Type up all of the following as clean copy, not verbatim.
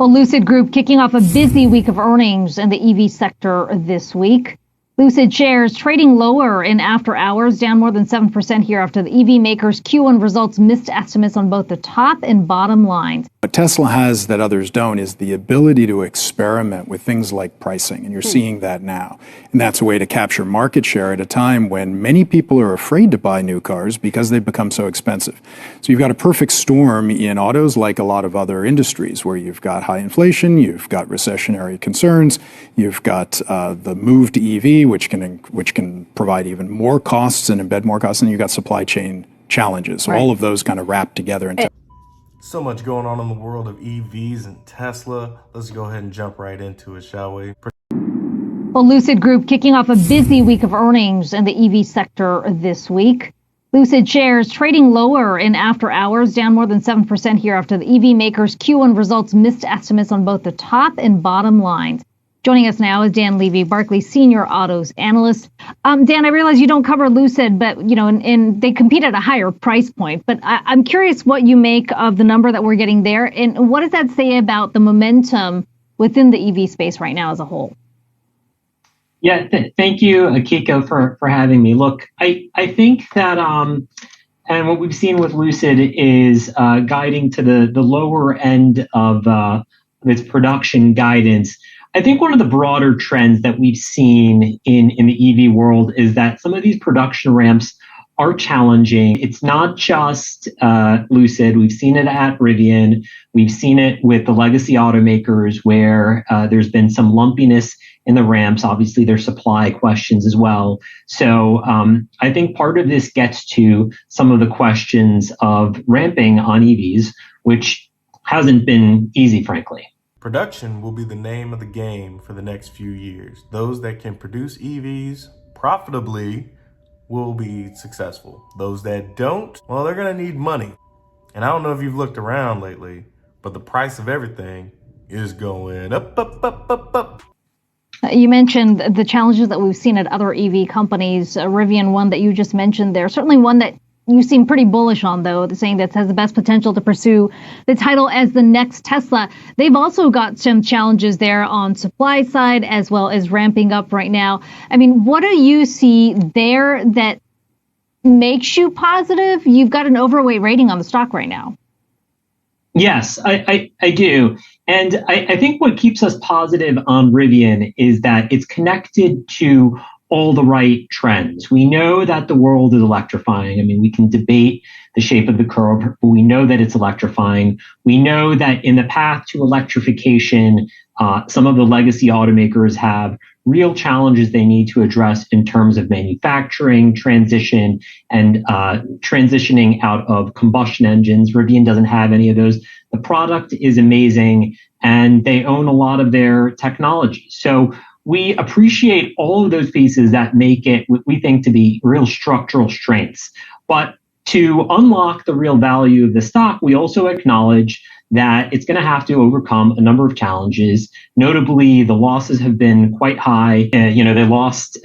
Well, Lucid Group kicking off a busy week of earnings in the EV sector this week. Lucid shares trading lower in after hours, down more than 7% here after the EV maker's Q1 results missed estimates on both the top and bottom lines. What Tesla has that others don't is the ability to experiment with things like pricing, and you're seeing that now. And that's a way to capture market share at a time when many people are afraid to buy new cars because they've become so expensive. So you've got a perfect storm in autos, like a lot of other industries, where you've got high inflation, you've got recessionary concerns, you've got the move to EV, which can provide even more costs and embed more costs, and you've got supply chain challenges. So all of those kind of wrapped together. So much going on in the world of EVs and Tesla. Let's go ahead and jump right into it, shall we? Well, Lucid Group kicking off a busy week of earnings in the EV sector this week. Lucid shares trading lower in after hours, down more than 7% here after the EV maker's Q1 results missed estimates on both the top and bottom lines. Joining us now is Dan Levy, Barclays Senior Autos Analyst. Dan, I realize you don't cover Lucid, but and they compete at a higher price point. But I'm curious what you make of the number that we're getting there, and what does that say about the momentum within the EV space right now as a whole? Yeah, thank you, Akiko, for having me. Look, I think that and what we've seen with Lucid is guiding to the lower end of its production guidance. I think one of the broader trends that we've seen in the EV world is that some of these production ramps are challenging. It's not just Lucid. We've seen it at Rivian. We've seen it with the legacy automakers where there's been some lumpiness in the ramps. Obviously, there's supply questions as well. So I think part of this gets to some of the questions of ramping on EVs, which hasn't been easy, frankly. Production will be the name of the game for the next few years. Those that can produce EVs profitably will be successful. Those that don't, well, they're gonna need money. And I don't know if you've looked around lately, but the price of everything is going up, up, up, up, up. You mentioned the challenges that we've seen at other EV companies. Rivian, one that you just mentioned there, certainly one that you seem pretty bullish on, though, saying that has the best potential to pursue the title as the next Tesla. They've also got some challenges there on supply side as well as ramping up right now. I mean, what do you see there that makes you positive? You've got an overweight rating on the stock right now. Yes, I do. And I think what keeps us positive on Rivian is that it's connected to all the right trends. We know that the world is electrifying. I mean, we can debate the shape of the curve, but we know that it's electrifying. We know that in the path to electrification, some of the legacy automakers have real challenges they need to address in terms of manufacturing, transition, and transitioning out of combustion engines. Rivian doesn't have any of those. The product is amazing, and they own a lot of their technology. So we appreciate all of those pieces that make it what we think to be real structural strengths. But to unlock the real value of the stock, we also acknowledge that it's going to have to overcome a number of challenges. Notably, the losses have been quite high. They lost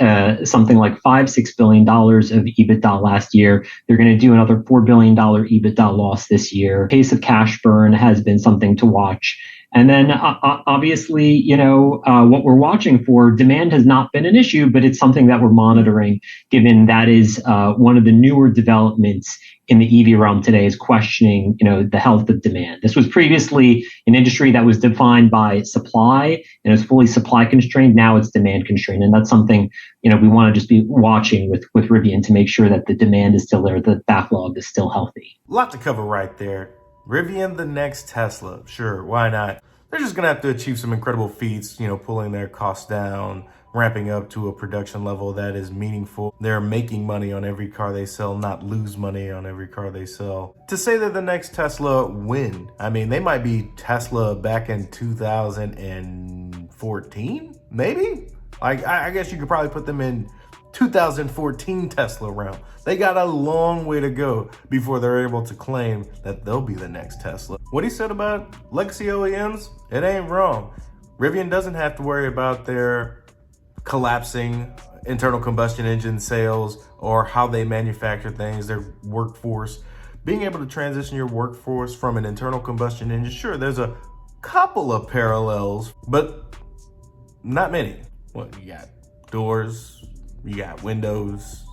something like $5-6 billion of EBITDA last year. They're going to do another $4 billion EBITDA loss this year. Pace of cash burn has been something to watch. And then obviously, what we're watching for, demand has not been an issue, but it's something that we're monitoring, given that is one of the newer developments in the EV realm today is questioning, the health of demand. This was previously an industry that was defined by supply and it was fully supply constrained. Now it's demand constrained. And that's something, we want to just be watching with Rivian to make sure that the demand is still there, the backlog is still healthy. A lot to cover right there. Rivian, the next Tesla. Sure, why not? They're just going to have to achieve some incredible feats, pulling their costs down, ramping up to a production level that is meaningful. They're making money on every car they sell, not lose money on every car they sell. To say that the next Tesla win, I mean, they might be Tesla back in 2014, maybe? I guess you could probably put them in 2014 Tesla realm. They got a long way to go before they're able to claim that they'll be the next Tesla. What he said about legacy OEMs, it ain't wrong. Rivian doesn't have to worry about their collapsing internal combustion engine sales or how they manufacture things, their workforce. Being able to transition your workforce from an internal combustion engine, sure, there's a couple of parallels, but not many. Well, you got doors, you got windows,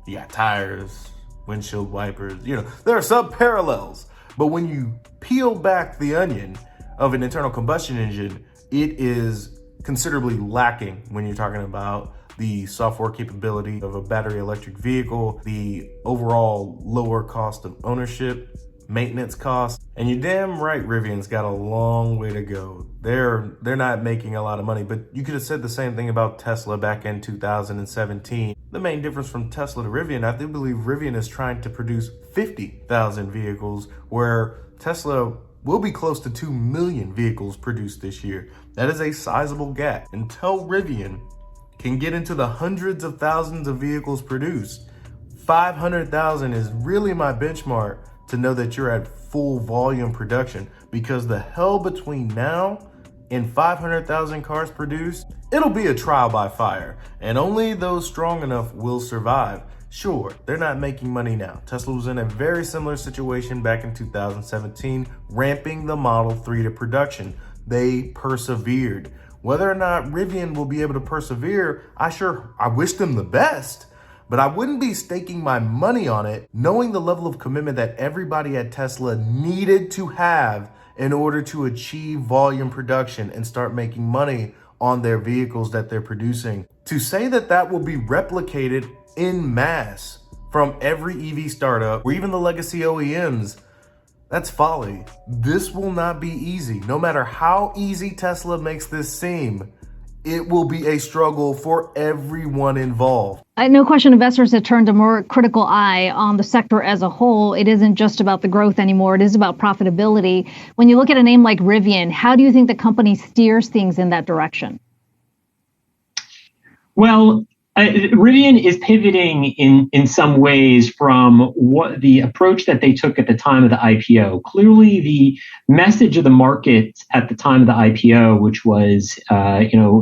you got tires, windshield wipers, there are some parallels. But when you peel back the onion of an internal combustion engine, it is considerably lacking when you're talking about the software capability of a battery electric vehicle, the overall lower cost of ownership, maintenance costs. And you're damn right, Rivian's got a long way to go. They're not making a lot of money, but you could have said the same thing about Tesla back in 2017. The main difference from Tesla to Rivian, I do believe Rivian is trying to produce 50,000 vehicles, where Tesla will be close to 2 million vehicles produced this year. That is a sizable gap. Until Rivian can get into the hundreds of thousands of vehicles produced, 500,000 is really my benchmark to know that you're at full volume production, because the hell between now and 500,000 cars produced, it'll be a trial by fire, and only those strong enough will survive. Sure, they're not making money now. Tesla was in a very similar situation back in 2017, ramping the Model 3 to production. They persevered. Whether or not Rivian will be able to persevere, I wish them the best, but I wouldn't be staking my money on it, knowing the level of commitment that everybody at Tesla needed to have in order to achieve volume production and start making money on their vehicles that they're producing. To say that that will be replicated in mass from every EV startup or even the legacy OEMs, that's folly. This will not be easy. No matter how easy Tesla makes this seem, it will be a struggle for everyone involved. No question, investors have turned a more critical eye on the sector as a whole. It isn't just about the growth anymore. It is about profitability. When you look at a name like Rivian, how do you think the company steers things in that direction? Well, Rivian is pivoting in some ways from what the approach that they took at the time of the IPO. Clearly, the message of the market at the time of the IPO, which was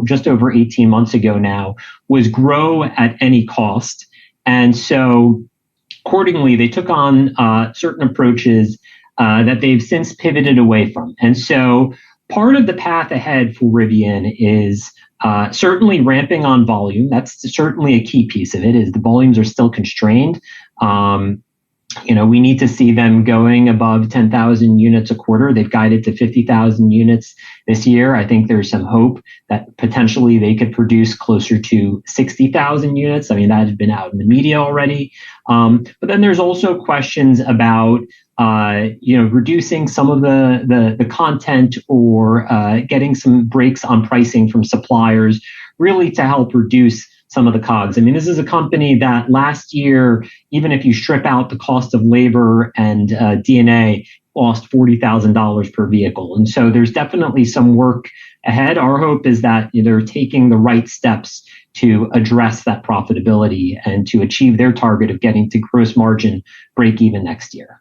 just over 18 months ago now, was grow at any cost. And so accordingly, they took on certain approaches that they've since pivoted away from. And so part of the path ahead for Rivian is certainly ramping on volume. That's certainly a key piece of it, is the volumes are still constrained. We need to see them going above 10,000 units a quarter. They've guided to 50,000 units this year. I think there's some hope that potentially they could produce closer to 60,000 units. I mean, that has been out in the media already. But then there's also questions about reducing some of the content or getting some breaks on pricing from suppliers, really to help reduce some of the COGS. I mean, this is a company that last year, even if you strip out the cost of labor and D&A, lost $40,000 per vehicle. And so there's definitely some work ahead. Our hope is that they're taking the right steps to address that profitability and to achieve their target of getting to gross margin break even next year.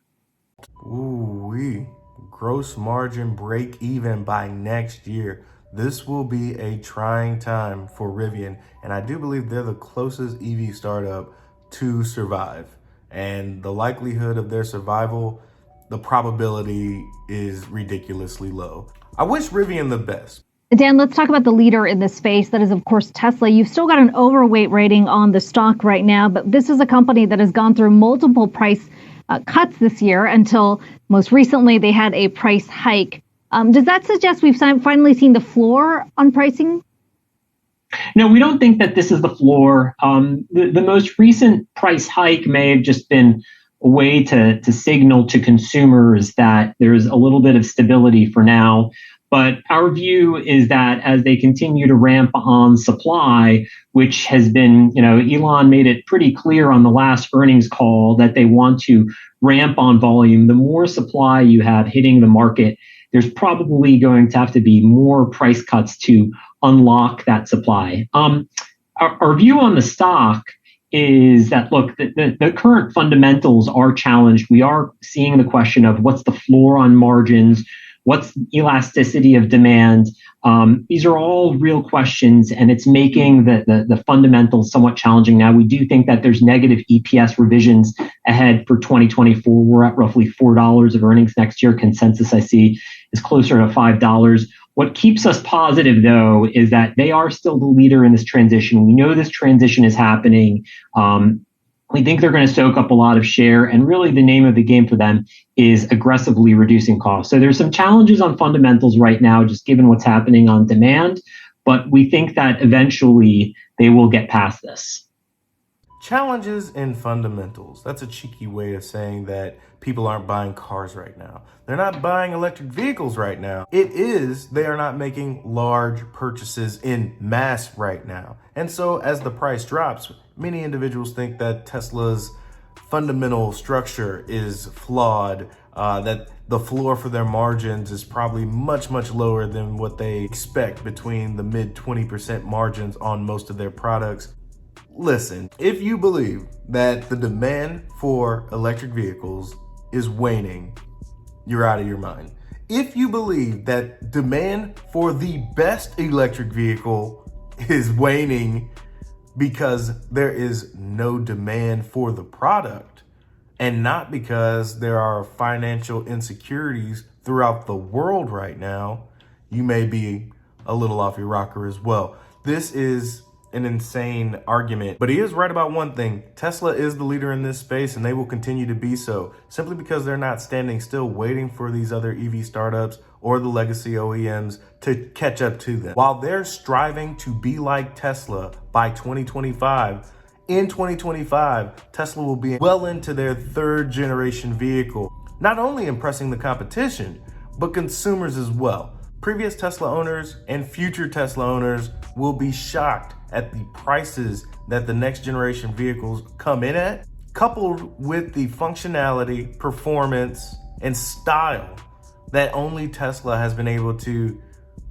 Ooh-wee. Gross margin break even by next year. This will be a trying time for Rivian, and I do believe they're the closest EV startup to survive. And the likelihood of their survival, the probability is ridiculously low. I wish Rivian the best. Dan, let's talk about the leader in this space. That is, of course, Tesla. You've still got an overweight rating on the stock right now, but this is a company that has gone through multiple price cuts this year until most recently they had a price hike. Does that suggest we've finally seen the floor on pricing? No, we don't think that this is the floor. The most recent price hike may have just been a way to signal to consumers that there's a little bit of stability for now. But our view is that as they continue to ramp on supply, which has been, Elon made it pretty clear on the last earnings call that they want to ramp on volume. The more supply you have hitting the market, there's probably going to have to be more price cuts to unlock that supply. Our view on the stock is that, look, the current fundamentals are challenged. We are seeing the question of what's the floor on margins, What's elasticity of demand? These are all real questions, and it's making the fundamentals somewhat challenging. Now, we do think that there's negative EPS revisions ahead for 2024. We're at roughly $4 of earnings next year. Consensus I see is closer to $5. What keeps us positive, though, is that they are still the leader in this transition. We know this transition is happening. We think they're going to soak up a lot of share, and really the name of the game for them is aggressively reducing costs. So there's some challenges on fundamentals right now, just given what's happening on demand, but we think that eventually they will get past this. Challenges in fundamentals. That's a cheeky way of saying that people aren't buying cars right now. They're not buying electric vehicles right now. It is they are not making large purchases in mass right now. And so as the price drops, many individuals think that Tesla's fundamental structure is flawed, that the floor for their margins is probably much, much lower than what they expect between the mid 20% margins on most of their products. Listen, if you believe that the demand for electric vehicles is waning, you're out of your mind. If you believe that demand for the best electric vehicle is waning because there is no demand for the product, and not because there are financial insecurities throughout the world right now, you may be a little off your rocker as well. This is an insane argument, but he is right about one thing. Tesla is the leader in this space, and they will continue to be so, simply because they're not standing still waiting for these other EV startups or the legacy OEMs to catch up to them. While they're striving to be like Tesla by 2025, in 2025, Tesla will be well into their third generation vehicle, not only impressing the competition, but consumers as well. Previous Tesla owners and future Tesla owners will be shocked at the prices that the next generation vehicles come in at, coupled with the functionality, performance, and style that only Tesla has been able to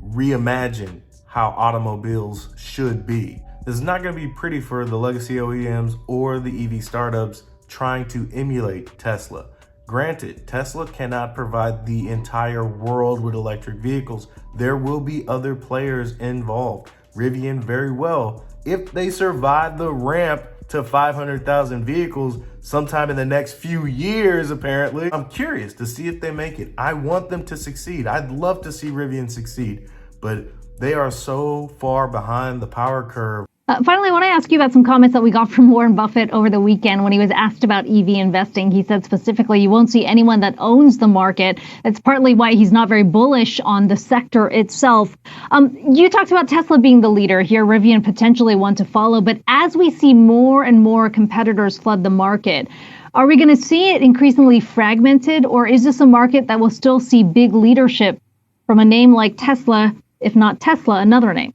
reimagine how automobiles should be. This is not going to be pretty for the legacy OEMs or the EV startups trying to emulate Tesla. Granted, Tesla cannot provide the entire world with electric vehicles. There will be other players involved. Rivian very well, if they survive the ramp to 500,000 vehicles sometime in the next few years, apparently. I'm curious to see if they make it. I want them to succeed. I'd love to see Rivian succeed, but they are so far behind the power curve. Finally, I want to ask you about some comments that we got from Warren Buffett over the weekend when he was asked about EV investing. He said specifically, you won't see anyone that owns the market. That's partly why he's not very bullish on the sector itself. You talked about Tesla being the leader here, Rivian potentially one to follow. But as we see more and more competitors flood the market, are we going to see it increasingly fragmented, or is this a market that will still see big leadership from a name like Tesla, if not Tesla, another name?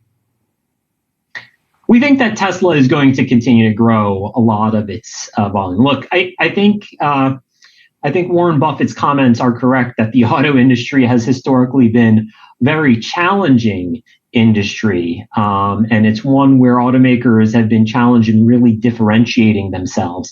We think that Tesla is going to continue to grow a lot of its volume. Look, I think Warren Buffett's comments are correct that the auto industry has historically been very challenging industry, and it's one where automakers have been challenged in really differentiating themselves.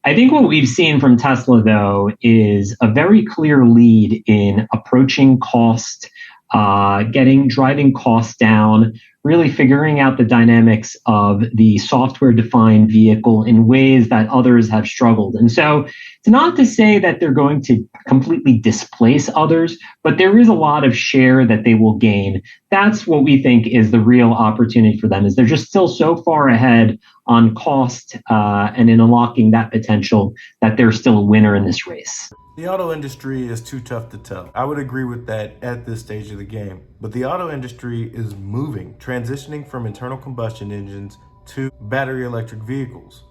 I think what we've seen from Tesla, though, is a very clear lead in approaching cost, driving costs down, really figuring out the dynamics of the software-defined vehicle in ways that others have struggled. And so it's not to say that they're going to completely displace others, but there is a lot of share that they will gain. That's what we think is the real opportunity for them, is they're just still so far ahead on cost and in unlocking that potential that they're still a winner in this race. The auto industry is too tough to tell. I would agree with that at this stage of the game. But the auto industry is moving, transitioning from internal combustion engines to battery electric vehicles.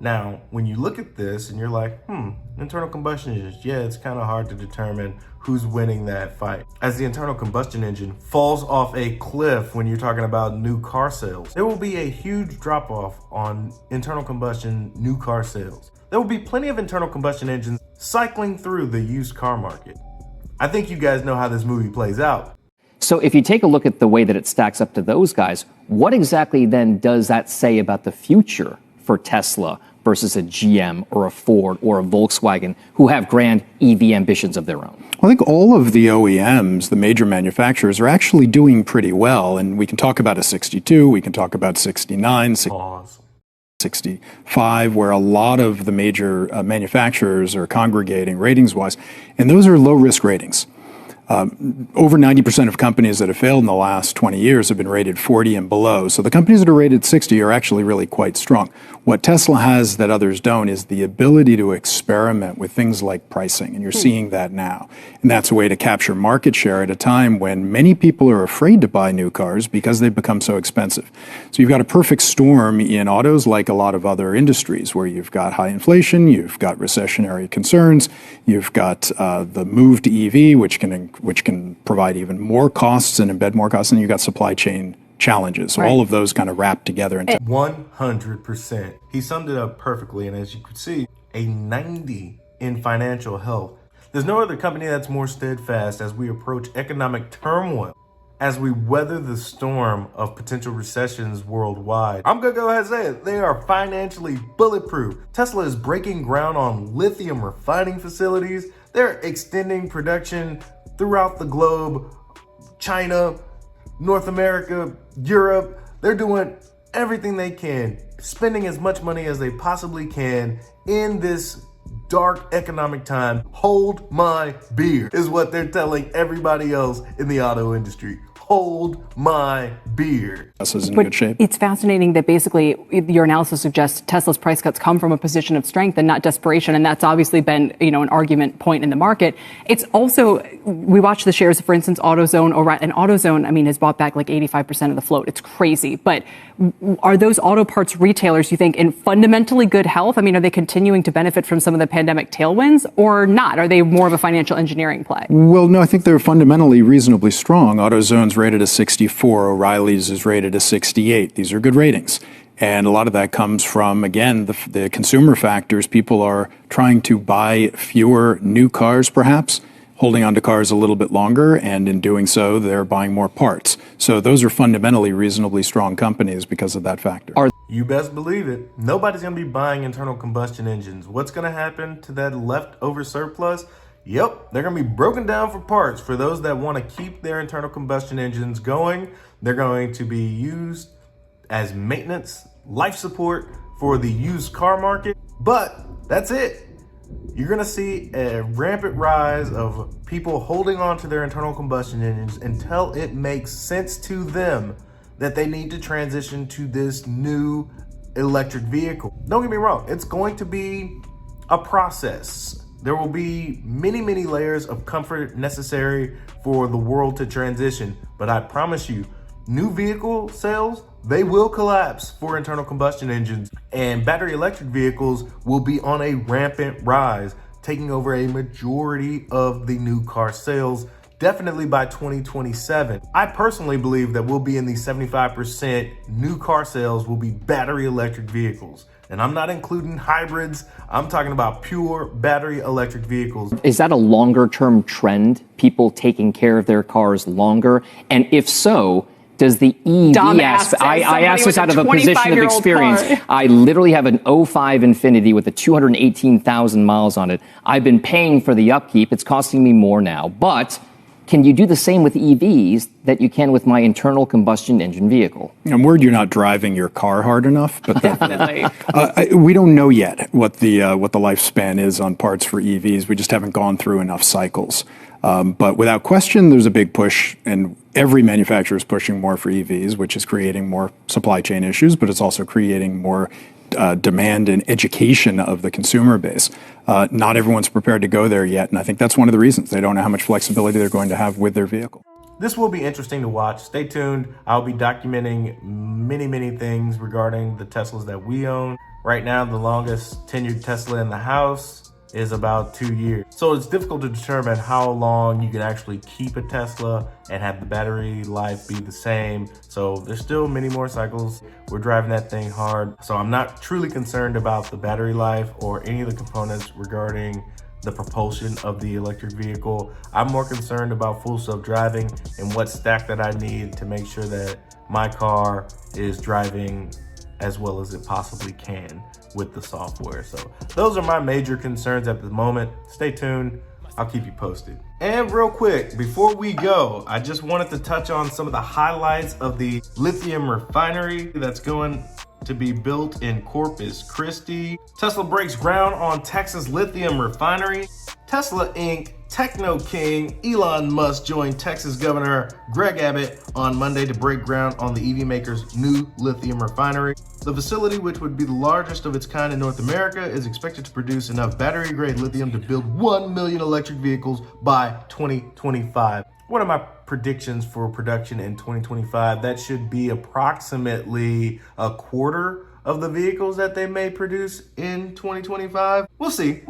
Now, when you look at this and you're like, internal combustion engines, yeah, it's kind of hard to determine who's winning that fight. As the internal combustion engine falls off a cliff when you're talking about new car sales, there will be a huge drop off on internal combustion new car sales. There will be plenty of internal combustion engines cycling through the used car market. I think you guys know how this movie plays out. So if you take a look at the way that it stacks up to those guys, what exactly then does that say about the future for Tesla? versus a GM or a Ford or a Volkswagen who have grand EV ambitions of their own? I think all of the OEMs, the major manufacturers, are actually doing pretty well. And we can talk about a 62, we can talk about 69, 65, where a lot of the major manufacturers are congregating ratings-wise. And those are low-risk ratings. Over 90% of companies that have failed in the last 20 years have been rated 40 and below. So the companies that are rated 60 are actually really quite strong. What Tesla has that others don't is the ability to experiment with things like pricing, and you're seeing that now. And that's a way to capture market share at a time when many people are afraid to buy new cars because they've become so expensive. So you've got a perfect storm in autos, like a lot of other industries, where you've got high inflation, you've got recessionary concerns, you've got the move to EV, which can provide even more costs and embed more costs, and you've got supply chain challenges. So all of those kind of wrap together into 100%. He summed it up perfectly, and as you could see, a 90 in financial health. There's no other company that's more steadfast as we approach economic turmoil, as we weather the storm of potential recessions worldwide. I'm gonna go ahead and say it. They are financially bulletproof. Tesla is breaking ground on lithium refining facilities. They're extending production throughout the globe, China, North America, Europe. They're doing everything they can, spending as much money as they possibly can in this dark economic time. Hold my beer is what they're telling everybody else in the auto industry. Hold my beer. Tesla's in good shape. It's fascinating that basically your analysis suggests Tesla's price cuts come from a position of strength and not desperation. And that's obviously been, an argument point in the market. It's also, we watch the shares, for instance, AutoZone, and AutoZone, has bought back like 85% of the float. It's crazy. But are those auto parts retailers, you think, in fundamentally good health? Are they continuing to benefit from some of the pandemic tailwinds or not? Are they more of a financial engineering play? Well, no, I think they're fundamentally reasonably strong. AutoZone's rated a 64. O'Reilly's is rated a 68. These are good ratings. And a lot of that comes from, again, the consumer factors. People are trying to buy fewer new cars, perhaps, holding on to cars a little bit longer, and in doing so, they're buying more parts. So those are fundamentally reasonably strong companies because of that factor. You best believe it. Nobody's going to be buying internal combustion engines. What's going to happen to that leftover surplus? Yep, they're going to be broken down for parts. For those that want to keep their internal combustion engines going, they're going to be used as maintenance, life support for the used car market. But that's it. You're going to see a rampant rise of people holding on to their internal combustion engines until it makes sense to them that they need to transition to this new electric vehicle. Don't get me wrong, it's going to be a process. There will be many, many layers of comfort necessary for the world to transition. But I promise you, new vehicle sales, they will collapse for internal combustion engines, and battery electric vehicles will be on a rampant rise, taking over a majority of the new car sales, definitely by 2027. I personally believe that we'll be in the 75% new car sales will be battery electric vehicles. And I'm not including hybrids. I'm talking about pure battery electric vehicles. Is that a longer term trend? People taking care of their cars longer? And if so, does the EV aspect, I asked this out of a position of experience. I literally have an 05 Infiniti with a 218,000 miles on it. I've been paying for the upkeep. It's costing me more now. But can you do the same with EVs that you can with my internal combustion engine vehicle? I'm worried you're not driving your car hard enough, but Definitely. We don't know yet what the lifespan is on parts for EVs. We just haven't gone through enough cycles. But without question, there's a big push, and every manufacturer is pushing more for EVs, which is creating more supply chain issues, but it's also creating more demand and education of the consumer base. Not everyone's prepared to go there yet, and I think that's one of the reasons. They don't know how much flexibility they're going to have with their vehicle. This will be interesting to watch. Stay tuned. I'll be documenting many, many things regarding the Teslas that we own. Right now, the longest tenured Tesla in the house is about 2 years. So it's difficult to determine how long you can actually keep a Tesla and have the battery life be the same. So there's still many more cycles. We're driving that thing hard. So I'm not truly concerned about the battery life or any of the components regarding the propulsion of the electric vehicle. I'm more concerned about full self-driving and what stack that I need to make sure that my car is driving as well as it possibly can with the software. So those are my major concerns at the moment. Stay tuned. I'll keep you posted. And real quick, before we go, I just wanted to touch on some of the highlights of the lithium refinery that's going to be built in Corpus Christi. Tesla breaks ground on Texas lithium refinery. Tesla Inc. Techno King Elon Musk joined Texas Governor Greg Abbott on Monday to break ground on the EV maker's new lithium refinery. The facility, which would be the largest of its kind in North America, is expected to produce enough battery-grade lithium to build 1 million electric vehicles by 2025. What are my predictions for production in 2025? That should be approximately a quarter of the vehicles that they may produce in 2025. We'll see.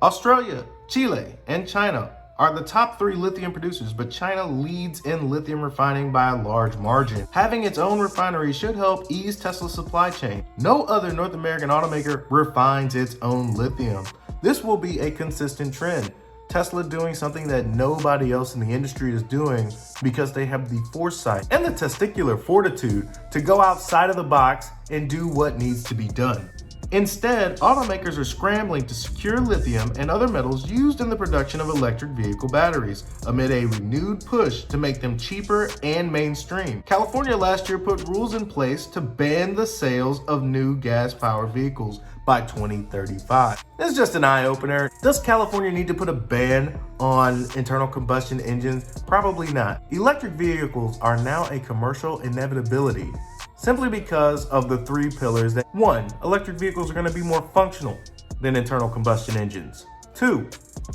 Australia, Chile, and China are the top 3 lithium producers, but China leads in lithium refining by a large margin. Having its own refinery should help ease Tesla's supply chain. No other North American automaker refines its own lithium. This will be a consistent trend. Tesla doing something that nobody else in the industry is doing because they have the foresight and the testicular fortitude to go outside of the box and do what needs to be done. Instead, automakers are scrambling to secure lithium and other metals used in the production of electric vehicle batteries amid a renewed push to make them cheaper and mainstream. California last year put rules in place to ban the sales of new gas-powered vehicles by 2035. This is just an eye-opener. Does California need to put a ban on internal combustion engines? Probably not. Electric vehicles are now a commercial inevitability, simply because of the 3 pillars that 1. Electric vehicles are going to be more functional than internal combustion engines. 2.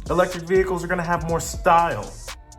Electric vehicles are going to have more style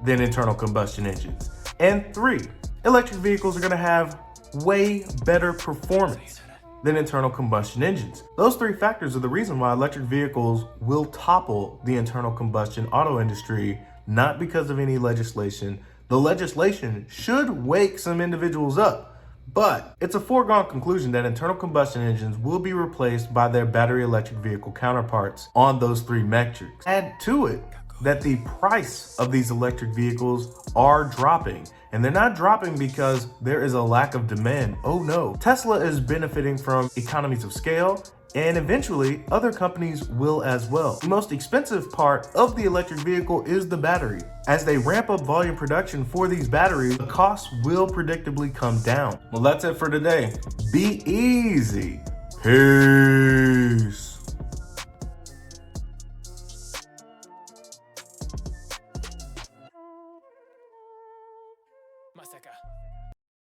than internal combustion engines. And 3. Electric vehicles are going to have way better performance than internal combustion engines. Those 3 factors are the reason why electric vehicles will topple the internal combustion auto industry, not because of any legislation. The legislation should wake some individuals up, but it's a foregone conclusion that internal combustion engines will be replaced by their battery electric vehicle counterparts on those 3 metrics. Add to it that the price of these electric vehicles are dropping, and they're not dropping because there is a lack of demand. Oh no, Tesla is benefiting from economies of scale, and eventually other companies will as well. The most expensive part of the electric vehicle is the battery. As they ramp up volume production for these batteries, the costs will predictably come down. Well, that's it for today. Be easy. Peace.